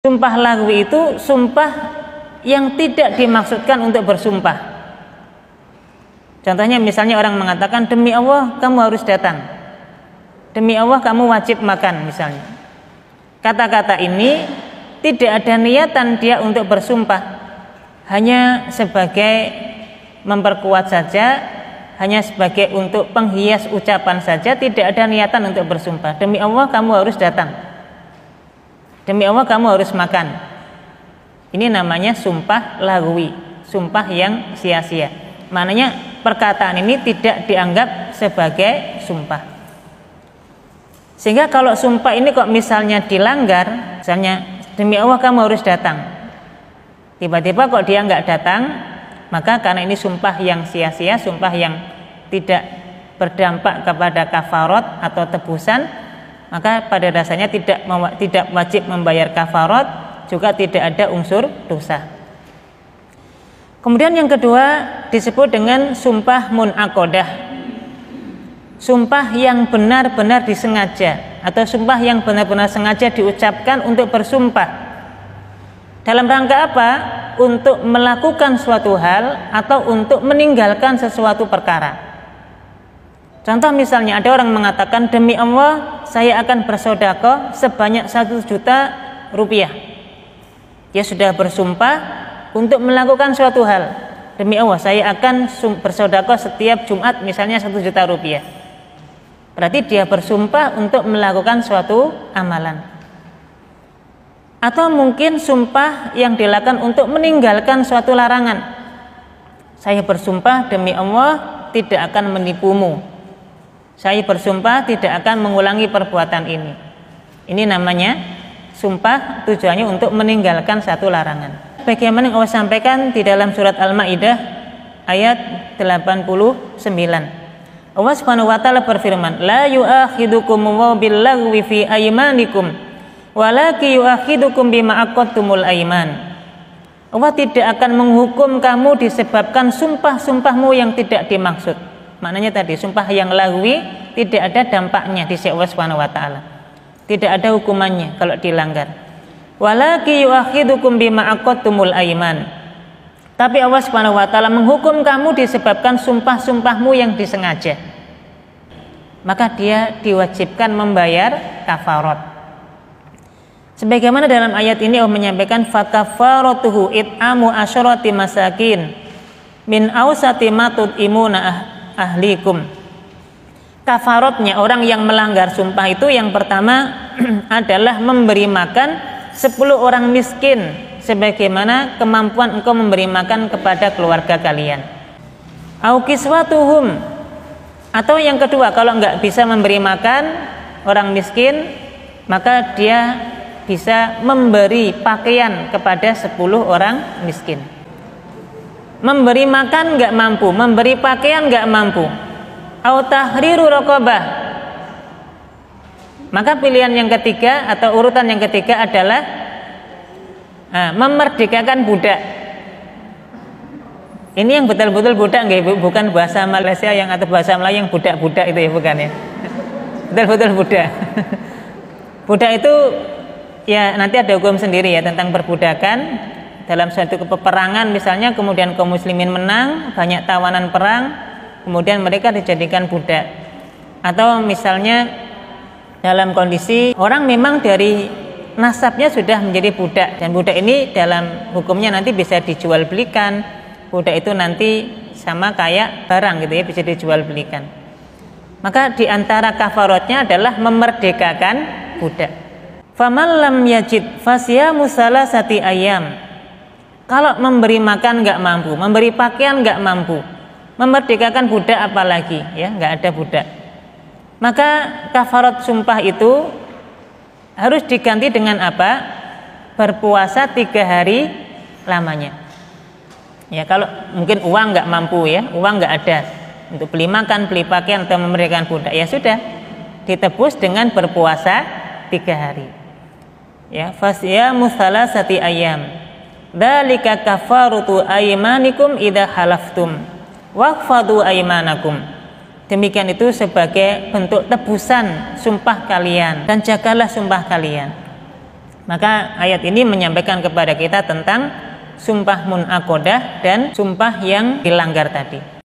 Sumpah lagwi itu sumpah yang tidak dimaksudkan untuk bersumpah. Contohnya misalnya orang mengatakan, demi Allah kamu harus datang, demi Allah kamu wajib makan misalnya. Kata-kata ini tidak ada niatan dia untuk bersumpah, hanya sebagai memperkuat saja, hanya sebagai untuk penghias ucapan saja, tidak ada niatan untuk bersumpah. Demi Allah kamu harus datang, demi Allah kamu harus makan. Ini namanya sumpah lagwi, sumpah yang sia-sia. Maknanya perkataan ini tidak dianggap sebagai sumpah. Sehingga kalau sumpah ini kok misalnya dilanggar, misalnya demi Allah kamu harus datang, tiba-tiba kok dia nggak datang, maka karena ini sumpah yang sia-sia, sumpah yang tidak berdampak kepada kafarat atau tebusan, maka pada dasarnya tidak wajib membayar kafarat, juga tidak ada unsur dosa. Kemudian yang kedua disebut dengan sumpah munaqadah, sumpah yang benar-benar disengaja, atau sumpah yang benar-benar sengaja diucapkan untuk bersumpah. Dalam rangka apa? Untuk melakukan suatu hal atau untuk meninggalkan sesuatu perkara. Contoh misalnya ada orang mengatakan, demi Allah saya akan bersedekah sebanyak 1 juta rupiah. Dia sudah bersumpah untuk melakukan suatu hal. Demi Allah saya akan bersedekah setiap Jumat misalnya 1 juta rupiah. Berarti dia bersumpah untuk melakukan suatu amalan. Atau mungkin sumpah yang dilakukan untuk meninggalkan suatu larangan. Saya bersumpah demi Allah tidak akan menipumu, saya bersumpah tidak akan mengulangi perbuatan ini. Ini namanya sumpah tujuannya untuk meninggalkan satu larangan. Bagaimana yang Allah sampaikan di dalam surat Al-Maidah ayat 89. Allah Subhanahu wa taala berfirman, la yu'akhidukumullahu bil-laghwi fi aymanikum walaki yu'akhidukum bima aqadtumul aiman. Allah tidak akan menghukum kamu disebabkan sumpah-sumpahmu yang tidak dimaksud. Maknanya tadi sumpah yang lagwi tidak ada dampaknya di sisi Allah Subhanahu wa taala. Tidak ada hukumannya kalau dilanggar. Walaki yu'akhidukum bima aqadtumul aiman. Tapi Allah Subhanahu wa taala menghukum kamu disebabkan sumpah-sumpahmu yang disengaja. Maka dia diwajibkan membayar kafarat. Sebagaimana dalam ayat ini Allah menyampaikan, fakafaratuhu it'amu asyarati masakin min awsati ma tut'imuna ahlikum. Kafaratnya orang yang melanggar sumpah itu yang pertama adalah memberi makan 10 orang miskin sebagaimana kemampuan engkau memberi makan kepada keluarga kalian. Au kiswatuhum, atau yang kedua kalau enggak bisa memberi makan orang miskin, maka dia bisa memberi pakaian kepada 10 orang miskin. Memberi makan enggak mampu, memberi pakaian enggak mampu. Au tahriru raqabah, maka pilihan yang ketiga atau urutan yang ketiga adalah memerdekakan budak. Ini yang betul-betul budak, bukan bahasa Malaysia yang atau bahasa Melayu yang budak-budak itu ya, bukan ya. Betul-betul budak. Budak itu ya nanti ada hukum sendiri ya tentang perbudakan. Dalam suatu peperangan misalnya, kemudian kaum muslimin menang, banyak tawanan perang, kemudian mereka dijadikan budak. Atau misalnya dalam kondisi orang memang dari nasabnya sudah menjadi budak, dan budak ini dalam hukumnya nanti bisa dijual belikan. Budak itu nanti sama kayak barang gitu ya, bisa dijual belikan. Maka diantara kafaratnya adalah memerdekakan budak. Faman lam yajid fasyamu salasati ayyam. Kalau memberi makan enggak mampu, memberi pakaian enggak mampu, memerdekakan budak apalagi ya, enggak ada budak. Maka kafarat sumpah itu harus diganti dengan apa? Berpuasa 3 hari lamanya. Ya kalau mungkin uang nggak mampu ya, uang nggak ada untuk beli makan, beli pakaian atau memberikan budak, ya sudah ditebus dengan berpuasa 3 hari. Ya, fasyamu salasati ayyam. Dzalika kafaratu aymanikum idza halaftum waqfadu aymanakum. Demikian itu sebagai bentuk tebusan sumpah kalian dan jagalah sumpah kalian. Maka ayat ini menyampaikan kepada kita tentang sumpah munaqadah dan sumpah yang dilanggar tadi.